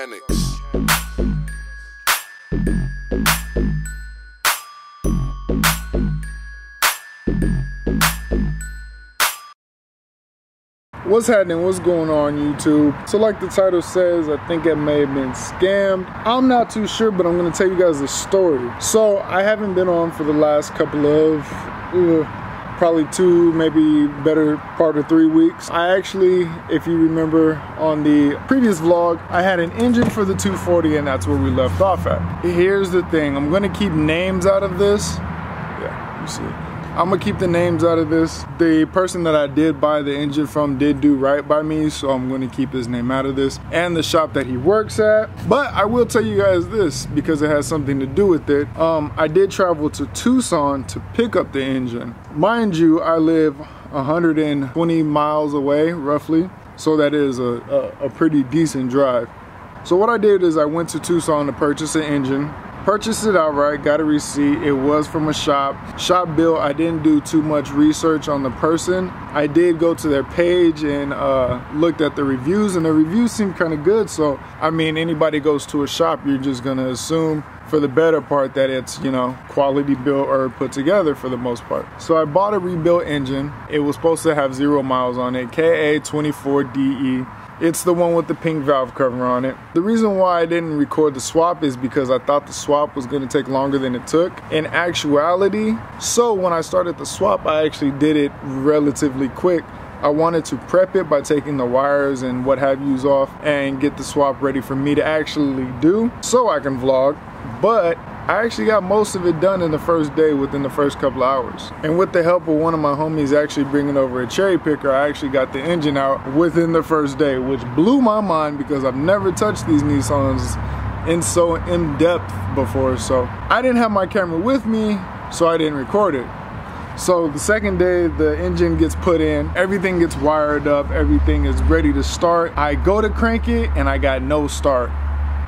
mechanics. What's happening? What's going on, YouTube? So like the title says, I think it may have been scammed. I'm not too sure, but I'm gonna tell you guys the story. So I haven't been on for the last couple of probably 2, maybe better part of 3 weeks. I actually, if you remember on the previous vlog, I had an engine for the 240 and that's where we left off at. Here's the thing, I'm gonna keep names out of this. Yeah, you see. I'm gonna keep the names out of this. The person that I did buy the engine from did do right by me, so I'm gonna keep his name out of this, and the shop that he works at. But I will tell you guys this, because it has something to do with it. I did travel to Tucson to pick up the engine. Mind you, I live 120 miles away, roughly, so that is a pretty decent drive. So what I did is I went to Tucson to purchase an engine. Purchased it outright, got a receipt. It was from a shop built. I didn't do too much research on the person. I did go to their page and looked at the reviews, and the reviews seemed kind of good. So I mean, anybody goes to a shop, you're just gonna assume for the better part that it's, you know, quality built or put together for the most part. So I bought a rebuilt engine. It was supposed to have 0 miles on it, KA24DE. It's the one with the pink valve cover on it. The reason why I didn't record the swap is because I thought the swap was gonna take longer than it took in actuality. So when I started the swap, I actually did it relatively quick. I wanted to prep it by taking the wires and what have yous off and get the swap ready for me to actually do so I can vlog. But I actually got most of it done in the first day, within the first couple of hours. And with the help of one of my homies actually bringing over a cherry picker, I actually got the engine out within the first day, which blew my mind because I've never touched these Nissans in depth before. So I didn't have my camera with me, so I didn't record it. So the second day, the engine gets put in, everything gets wired up, everything is ready to start. I go to crank it and I got no start.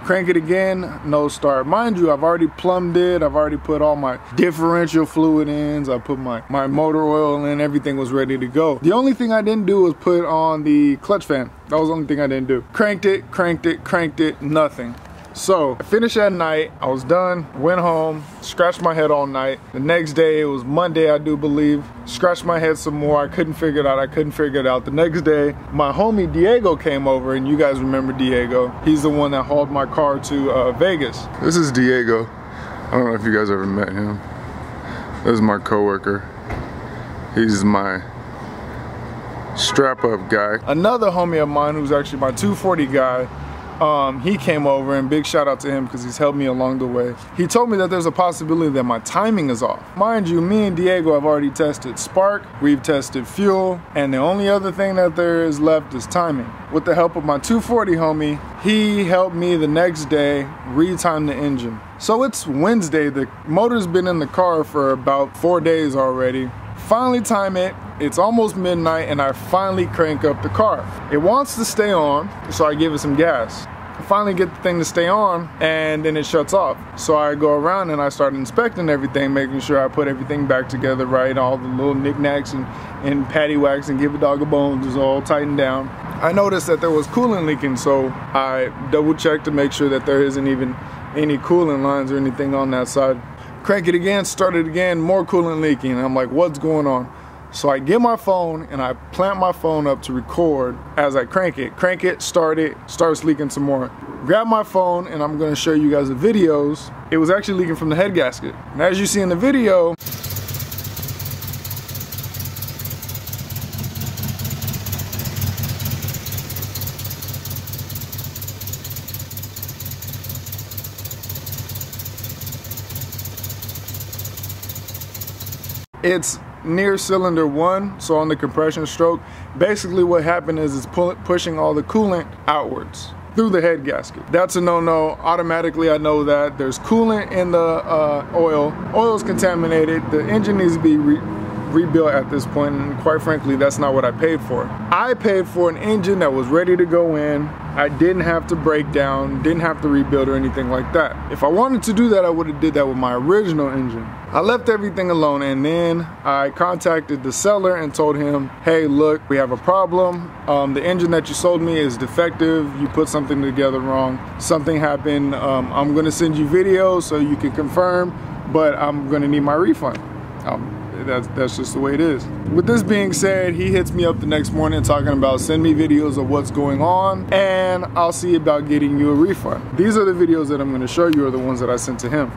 Crank it again, no start. Mind you, I've already plumbed it. I've already put all my differential fluid in. I put my motor oil in. Everything was ready to go. The only thing I didn't do was put on the clutch fan. That was the only thing I didn't do. Cranked it, nothing. So I finished at night, I was done, went home, scratched my head all night. The next day, it was Monday, I do believe, scratched my head some more. I couldn't figure it out. The next day, my homie Diego came over, and you guys remember Diego. He's the one that hauled my car to Vegas. This is Diego. I don't know if you guys ever met him. This is my coworker. He's my strap up guy. Another homie of mine who's actually my 240 guy, he came over, and big shout out to him because he's helped me along the way. He told me that there's a possibility that my timing is off. Mind you, me and Diego have already tested spark, we've tested fuel, and the only other thing that there is left is timing. With the help of my 240 homie, he helped me the next day retime the engine. So it's Wednesday, the motor's been in the car for about 4 days already. Finally time it, it's almost midnight, and I finally crank up the car. It wants to stay on, so I give it some gas. I finally get the thing to stay on, and then it shuts off. So I go around and I start inspecting everything, making sure I put everything back together right, all the little knickknacks and patty wax and give a dog a bone is all tightened down. I noticed that there was coolant leaking, so I double checked to make sure that there isn't even any coolant lines or anything on that side. Crank it again, start it again, more coolant leaking, and I'm like, what's going on? So I get my phone and I plant my phone up to record as I crank it, start it, starts leaking some more. Grab my phone and I'm gonna show you guys the videos. It was actually leaking from the head gasket. And as you see in the video, it's near cylinder 1, so on the compression stroke. Basically what happened is it's pushing all the coolant outwards through the head gasket. That's a no-no. Automatically I know that there's coolant in the oil. Oil's contaminated. The engine needs to be rebuilt at this point, and quite frankly, that's not what I paid for. I paid for an engine that was ready to go in. I didn't have to break down, didn't have to rebuild or anything like that. If I wanted to do that, I would have did that with my original engine. I left everything alone, and then I contacted the seller and told him, hey, look, we have a problem. The engine that you sold me is defective. You put something together wrong. Something happened. I'm gonna send you videos so you can confirm, but I'm gonna need my refund. That's just the way it is. With this being said, he hits me up the next morning talking about send me videos of what's going on and I'll see about getting you a refund. These are the videos that I'm going to show you, are the ones that I sent to him.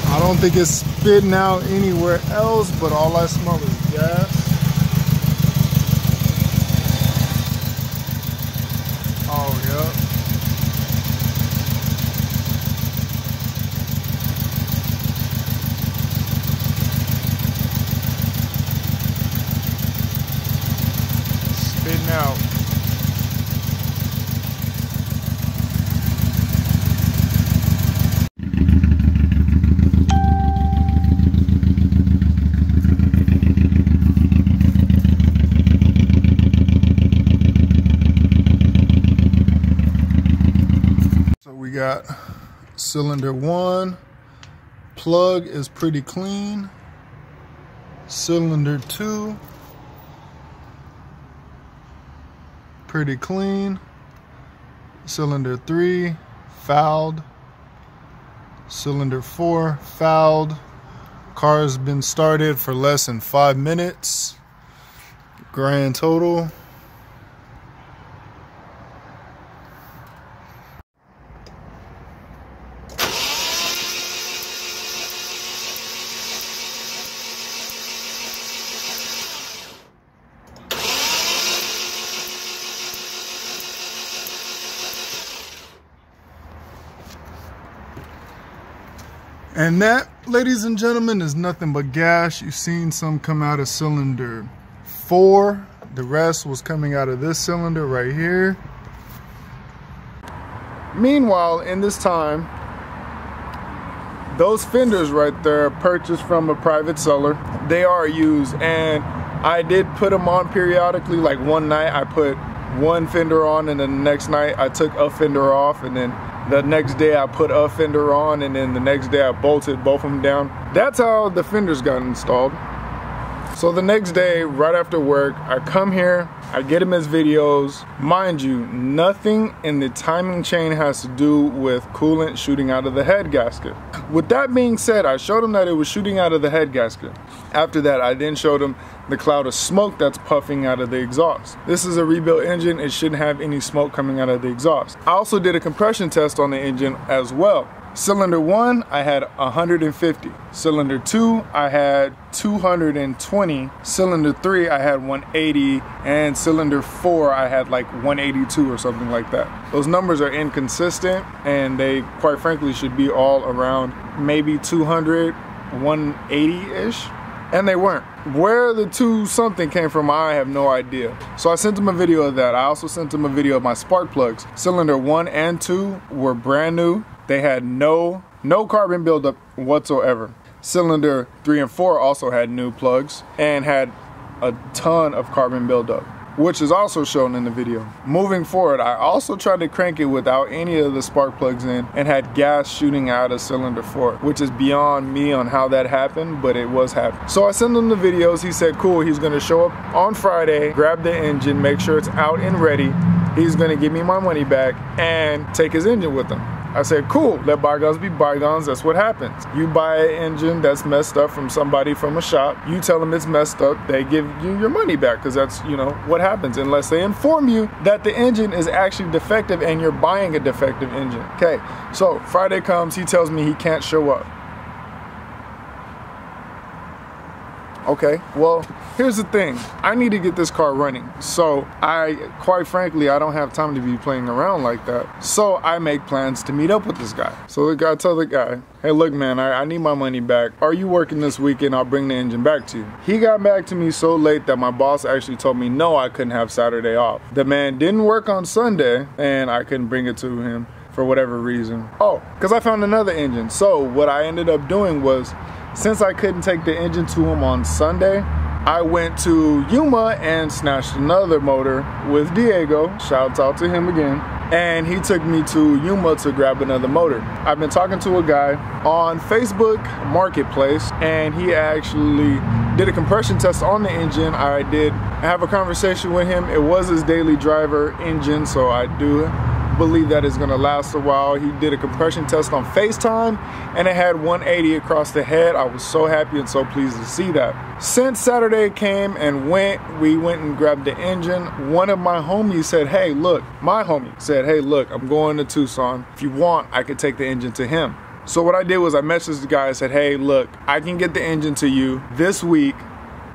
I don't think it's spitting out anywhere else, but all I smell is gas. Oh, yeah. Spitting out. Got cylinder 1, plug is pretty clean. Cylinder 2, pretty clean. Cylinder 3, fouled. Cylinder 4, fouled. Car's been started for less than 5 minutes. Grand total. And that, ladies and gentlemen, is nothing but gas. You've seen some come out of cylinder 4. The rest was coming out of this cylinder right here. Meanwhile, in this time, those fenders right there purchased from a private seller. They are used, and I did put them on periodically. Like one night I put one fender on, and then the next night I took a fender off, and then the next day I put a fender on, and then the next day I bolted both of them down. That's how the fenders got installed. So the next day, right after work, I come here, I get him his videos. Mind you, nothing in the timing chain has to do with coolant shooting out of the head gasket. With that being said, I showed him that it was shooting out of the head gasket. After that, I then showed him the cloud of smoke that's puffing out of the exhaust. This is a rebuilt engine. It shouldn't have any smoke coming out of the exhaust. I also did a compression test on the engine as well. Cylinder 1, I had 150. Cylinder 2, I had 220. Cylinder 3, I had 180. And cylinder 4, I had like 182 or something like that. Those numbers are inconsistent, and they, quite frankly, should be all around maybe 200, 180-ish. And they weren't. Where the 2 something came from, I have no idea. So I sent him a video of that. I also sent him a video of my spark plugs. Cylinder 1 and 2 were brand new. They had no carbon buildup whatsoever. Cylinder 3 and 4 also had new plugs and had a ton of carbon buildup, which is also shown in the video. Moving forward, I also tried to crank it without any of the spark plugs in and had gas shooting out of cylinder 4, which is beyond me on how that happened, but it was happening. So I sent him the videos. He said, cool, he's gonna show up on Friday, grab the engine, make sure it's out and ready. He's gonna give me my money back and take his engine with him. I said, cool, let bygones be bygones, that's what happens. You buy an engine that's messed up from somebody from a shop, you tell them it's messed up, they give you your money back, because that's, you know, what happens, unless they inform you that the engine is actually defective and you're buying a defective engine. Okay, so Friday comes, he tells me he can't show up. Okay, well, here's the thing. I need to get this car running. So quite frankly, I don't have time to be playing around like that. So I make plans to meet up with this guy. So I tell the guy, hey, look, man, I need my money back. Are you working this weekend? I'll bring the engine back to you. He got back to me so late that my boss actually told me no, I couldn't have Saturday off. The man didn't work on Sunday and I couldn't bring it to him for whatever reason. Oh, because I found another engine. So what I ended up doing was, since I couldn't take the engine to him on Sunday, I went to Yuma and snatched another motor with Diego. Shouts out to him again. And he took me to Yuma to grab another motor. I've been talking to a guy on Facebook Marketplace, and he actually did a compression test on the engine. I have a conversation with him. It was his daily driver engine, so I do believe that it's gonna last a while. He did a compression test on FaceTime and it had 180 across the head. I was so happy and so pleased to see that. Since Saturday came and we went and grabbed the engine. One of my homies said, hey, look, I'm going to Tucson. If you want, I could take the engine to him. So what I did was I messaged the guy and said, hey, look, I can get the engine to you this week.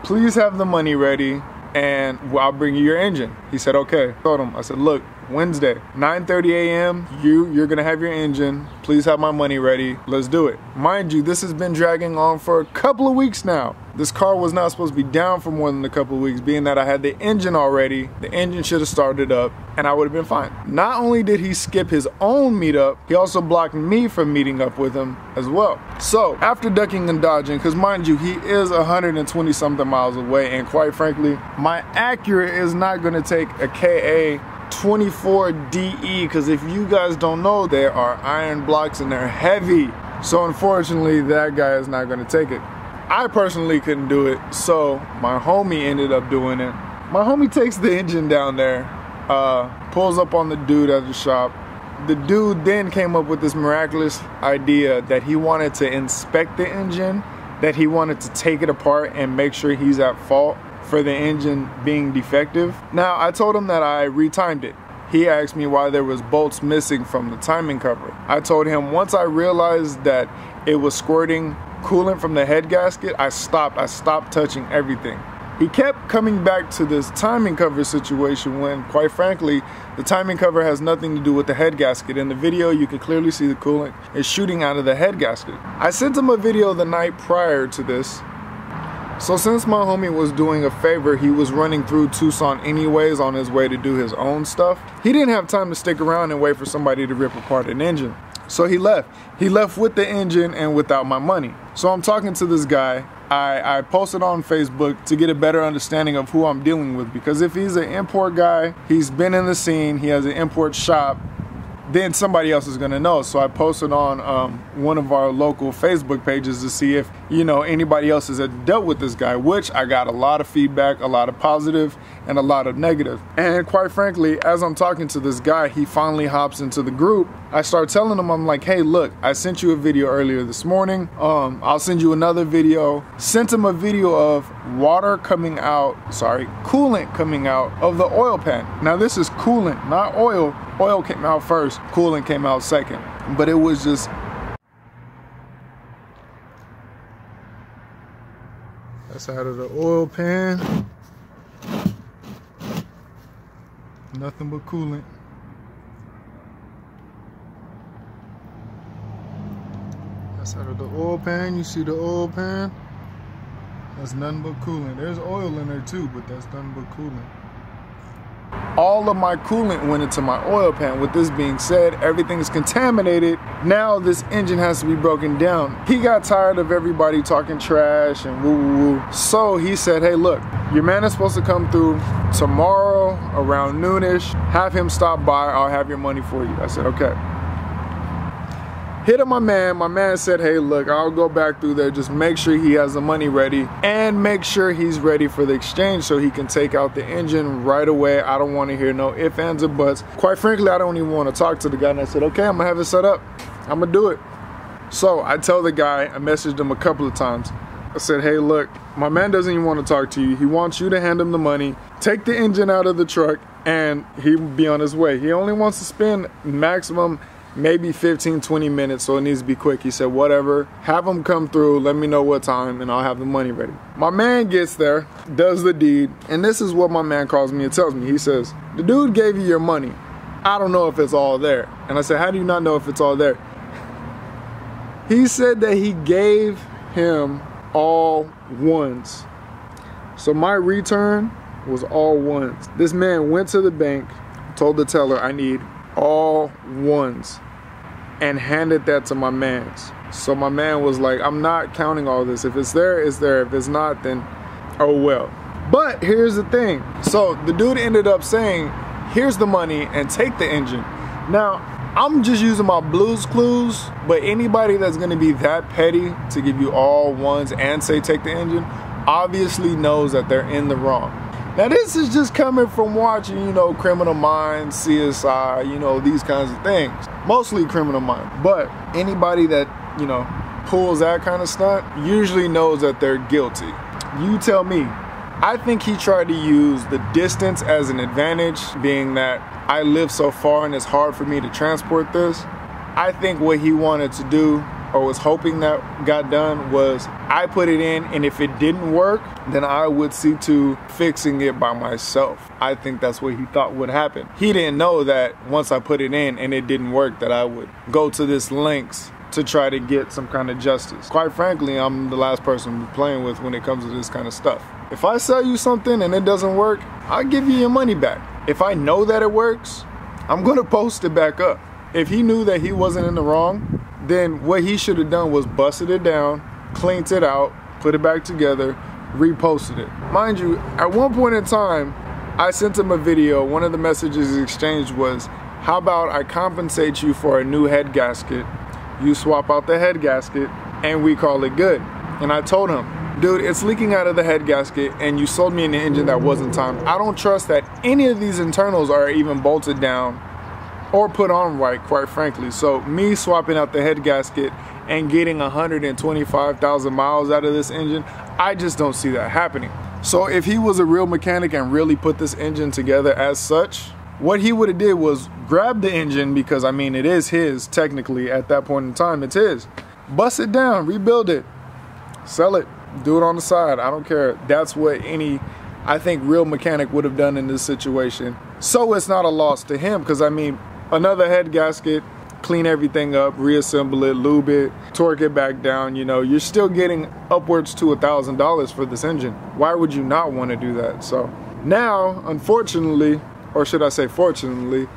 Please have the money ready and I'll bring you your engine. He said, okay. Told him, I said, look, Wednesday, 9:30 a.m., you're gonna have your engine. Please have my money ready. Let's do it. Mind you, this has been dragging on for a couple of weeks now. This car was not supposed to be down for more than a couple of weeks, being that I had the engine already. The engine should have started up and I would have been fine. Not only did he skip his own meetup, he also blocked me from meeting up with him as well. So after ducking and dodging, because mind you, he is 120 something miles away, and quite frankly, my Acura is not gonna take a KA 24 DE, because if you guys don't know, there are iron blocks and they're heavy. So unfortunately, that guy is not going to take it. I personally couldn't do it, so my homie ended up doing it. My homie takes the engine down there, pulls up on the dude at the shop. The dude then came up with this miraculous idea that he wanted to inspect the engine, that he wanted to take it apart and make sure he's at fault for the engine being defective. Now, I told him that I retimed it. He asked me why there was bolts missing from the timing cover. I told him once I realized that it was squirting coolant from the head gasket, I stopped touching everything. He kept coming back to this timing cover situation when, quite frankly, the timing cover has nothing to do with the head gasket. In the video, you can clearly see the coolant is shooting out of the head gasket. I sent him a video the night prior to this. So since my homie was doing a favor, he was running through Tucson anyways on his way to do his own stuff. He didn't have time to stick around and wait for somebody to rip apart an engine. So he left. He left with the engine and without my money. So I'm talking to this guy. I posted on Facebook to get a better understanding of who I'm dealing with, because if he's an import guy, he's been in the scene, he has an import shop, then somebody else is gonna know. So I posted on one of our local Facebook pages to see if, you know, anybody else has dealt with this guy, which I got a lot of feedback, a lot of positive and a lot of negative. And quite frankly, as I'm talking to this guy, he finally hops into the group. I start telling him, I'm like, hey, look, I sent you a video earlier this morning. I'll send you another video. Sent him a video of coolant coming out of the oil pan. Now this is coolant, not oil. Oil came out first, coolant came out second. But it was just, that's out of the oil pan. Nothing but coolant. That's out of the oil pan. You see the oil pan? That's nothing but coolant. There's oil in there too, but that's nothing but coolant. All of my coolant went into my oil pan. With this being said, everything is contaminated. Now this engine has to be broken down. He got tired of everybody talking trash and woo. So he said, hey, look, your man is supposed to come through tomorrow around noonish. Have him stop by. I'll have your money for you. I said, okay. Hit up my man. My man said, hey, look, I'll go back through there. Just make sure he has the money ready and make sure he's ready for the exchange so he can take out the engine right away. I don't want to hear no ifs, ands, or buts. Quite frankly, I don't even want to talk to the guy. And I said, okay, I'm going to have it set up. I'm going to do it. So I tell the guy, I messaged him a couple of times. I said, hey, look, my man doesn't even want to talk to you. He wants you to hand him the money, take the engine out of the truck, and he'll be on his way. He only wants to spend maximum maybe 15, 20 minutes, so it needs to be quick. He said, whatever, have them come through, let me know what time, and I'll have the money ready. My man gets there, does the deed, and this is what my man calls me and tells me. He says, the dude gave you your money. I don't know if it's all there. And I said, how do you not know if it's all there? He said that he gave him all ones. So my return was all ones. This man went to the bank, told the teller, I need all ones, and handed that to my man's. So my man was like, I'm not counting all this. If it's there, it's there. If it's not, then oh well. But here's the thing. So the dude ended up saying, here's the money and take the engine. Now, I'm just using my Blue's Clues, but anybody that's gonna be that petty to give you all ones and say take the engine, obviously knows that they're in the wrong. Now this is just coming from watching, you know, Criminal Minds, CSI, you know, these kinds of things. Mostly Criminal Minds. But anybody that, you know, pulls that kind of stunt usually knows that they're guilty. You tell me. I think he tried to use the distance as an advantage, being that I live so far and it's hard for me to transport this. I think what he wanted to do, or was hoping that got done, was I put it in, and if it didn't work, then I would see to fixing it by myself. I think that's what he thought would happen. He didn't know that once I put it in and it didn't work, that I would go to this lengths to try to get some kind of justice. Quite frankly, I'm the last person to be playing with when it comes to this kind of stuff. If I sell you something and it doesn't work, I'll give you your money back. If I know that it works, I'm gonna post it back up. If he knew that he wasn't in the wrong, then what he should have done was busted it down, cleaned it out, put it back together, reposted it. Mind you, at one point in time, I sent him a video. One of the messages exchanged was, how about I compensate you for a new head gasket, you swap out the head gasket, and we call it good. And I told him, dude, it's leaking out of the head gasket and you sold me an engine that wasn't timed. I don't trust that any of these internals are even bolted down or put on right, quite frankly. So me swapping out the head gasket and getting 125,000 miles out of this engine, I just don't see that happening. So if he was a real mechanic and really put this engine together as such, what he would have did was grab the engine, because I mean, it is his technically at that point in time, it's his. Bust it down, rebuild it, sell it, do it on the side, I don't care. That's what any, I think, real mechanic would have done in this situation. So it's not a loss to him, because I mean, another head gasket, clean everything up, reassemble it, lube it, torque it back down, you know, you're still getting upwards to $1,000 for this engine. Why would you not want to do that? So now, unfortunately, or should I say fortunately,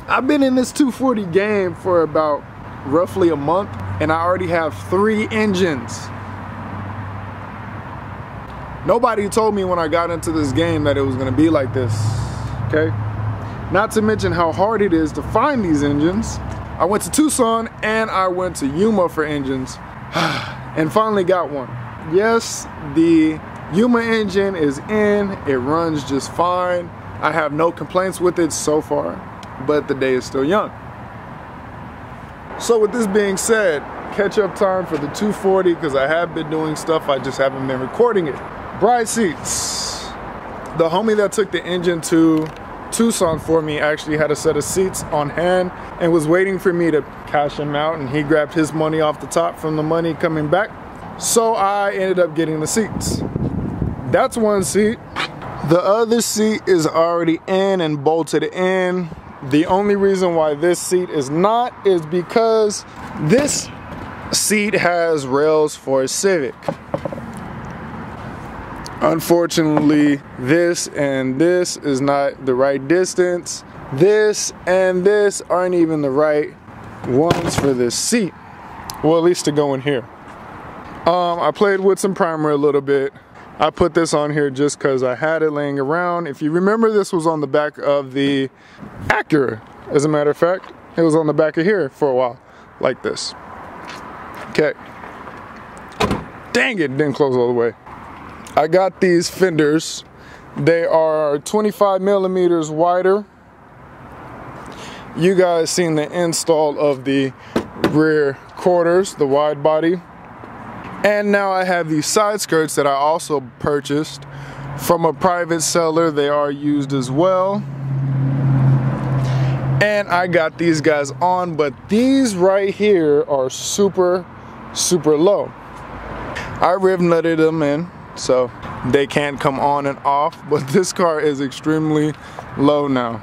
I've been in this 240 game for about roughly a month, and I already have 3 engines. Nobody told me when I got into this game that it was gonna be like this, okay? Not to mention how hard it is to find these engines. I went to Tucson and I went to Yuma for engines and finally got one. Yes, the Yuma engine is in, it runs just fine. I have no complaints with it so far, but the day is still young. So with this being said, catch up time for the 240, because I have been doing stuff, I just haven't been recording it. Bride seats. The homie that took the engine to Tucson for me actually had a set of seats on hand and was waiting for me to cash him out, and he grabbed his money off the top from the money coming back. So I ended up getting the seats. That's one seat. The other seat is already in and bolted in. The only reason why this seat is not is because this seat has rails for a Civic. Unfortunately, this and this is not the right distance. This and this aren't even the right ones for this seat. Well, at least to go in here. I played with some primer a little bit. I put this on here just because I had it laying around. If you remember, this was on the back of the Acura. As a matter of fact, it was on the back of here for a while, like this. Okay. Dang it, didn't close all the way. I got these fenders. They are 25 millimeters wider. You guys seen the install of the rear quarters, the wide body. And now I have these side skirts that I also purchased from a private seller. They are used as well. and I got these guys on, but these right here are super low. I rev nutted them in, so they can't come on and off, but this car is extremely low now.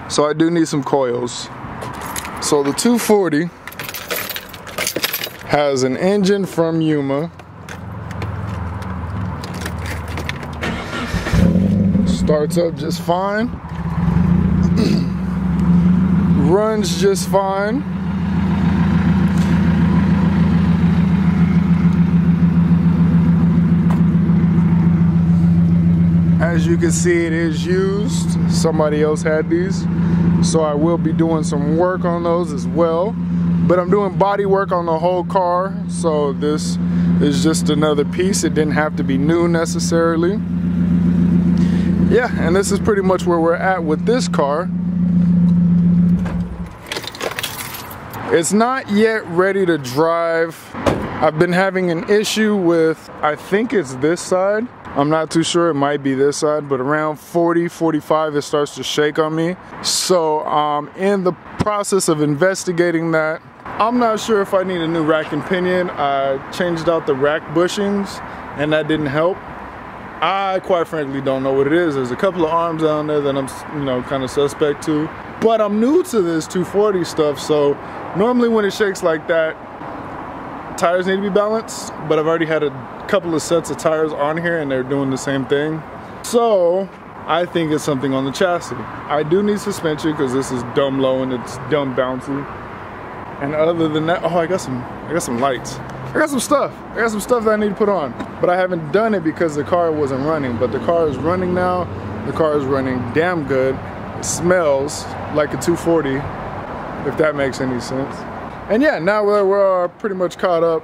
So I do need some coils. So the 240 has an engine from Yuma. Starts up just fine. Runs just fine. As you can see, it is used. Somebody else had these. So I will be doing some work on those as well. But I'm doing body work on the whole car. So this is just another piece. It didn't have to be new necessarily. Yeah, and this is pretty much where we're at with this car. It's not yet ready to drive. I've been having an issue with, I think it's this side. I'm not too sure, it might be this side, but around 40, 45, it starts to shake on me. So in the process of investigating that, I'm not sure if I need a new rack and pinion. I changed out the rack bushings and that didn't help. I quite frankly don't know what it is. There's a couple of arms down there that I'm, kind of suspect to. But I'm new to this 240 stuff, so normally when it shakes like that, tires need to be balanced, but I've already had a couple of sets of tires on here and they're doing the same thing. So I think it's something on the chassis. I do need suspension because this is dumb low and it's dumb bouncy. And other than that, oh, I got some lights. I got some stuff that I need to put on, but I haven't done it because the car wasn't running. But the car is running now. The car is running damn good. It smells like a 240, if that makes any sense. And yeah, now we're pretty much caught up.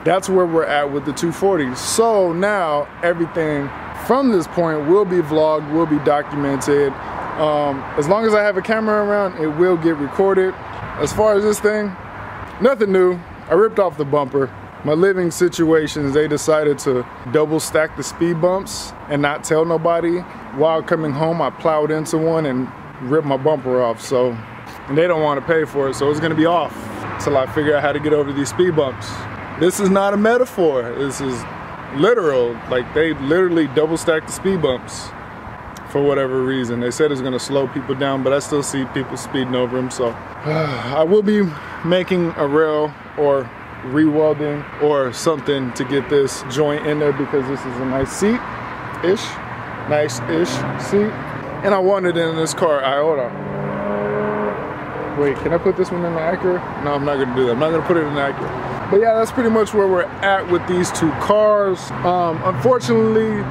That's where we're at with the 240. So now everything from this point will be vlogged, will be documented. As long as I have a camera around, it will get recorded. As far as this thing, nothing new. I ripped off the bumper. My living situations, they decided to double stack the speed bumps and not tell nobody. While coming home, I plowed into one and ripped my bumper off. So, and they don't want to pay for it, so it's gonna be off till I figure out how to get over these speed bumps. This is not a metaphor. This is literal. Like, they literally double stacked the speed bumps for whatever reason. They said it's gonna slow people down, but I still see people speeding over them. So I will be making a rail or re-welding or something to get this joint in there because this is a nice seat-ish, nice-ish seat. And I want it in this car. Hold on. Wait, can I put this one in the Acura? No, I'm not gonna do that. I'm not gonna put it in the Acura. But yeah, that's pretty much where we're at with these two cars. Unfortunately,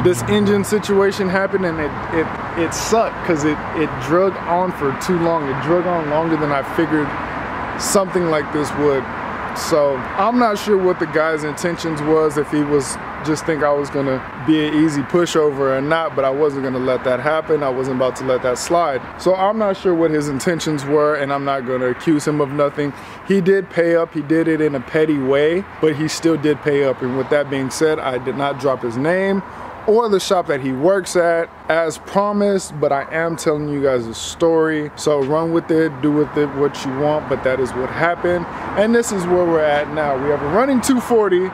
this engine situation happened and it sucked because it drug on for too long. It drug on longer than I figured something like this would. So I'm not sure what the guy's intentions was, if he was just think I was gonna be an easy pushover or not, but I wasn't gonna let that happen. I wasn't about to let that slide. So I'm not sure what his intentions were, and I'm not gonna accuse him of nothing. He did pay up, he did it in a petty way, but he still did pay up. And with that being said, I did not drop his name or the shop that he works at as promised, but I am telling you guys a story. So run with it, do with it what you want, but that is what happened. And this is where we're at now. We have a running 240,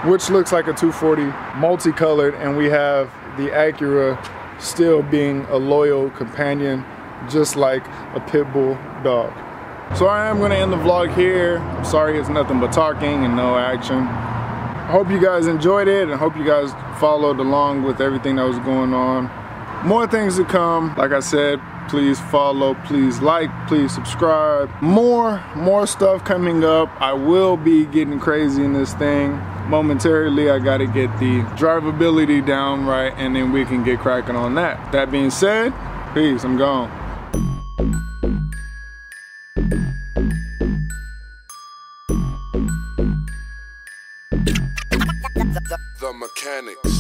which looks like a 240 multicolored, and we have the Acura still being a loyal companion, just like a pit bull dog. So I am gonna end the vlog here. I'm sorry it's nothing but talking and no action. I hope you guys enjoyed it and hope you guys followed along with everything that was going on. More things to come. Like I said, please follow, please like, please subscribe. More stuff coming up. I will be getting crazy in this thing. Momentarily, I gotta get the drivability down right, and then we can get cracking on that. That being said, peace, I'm gone. The Mechanics.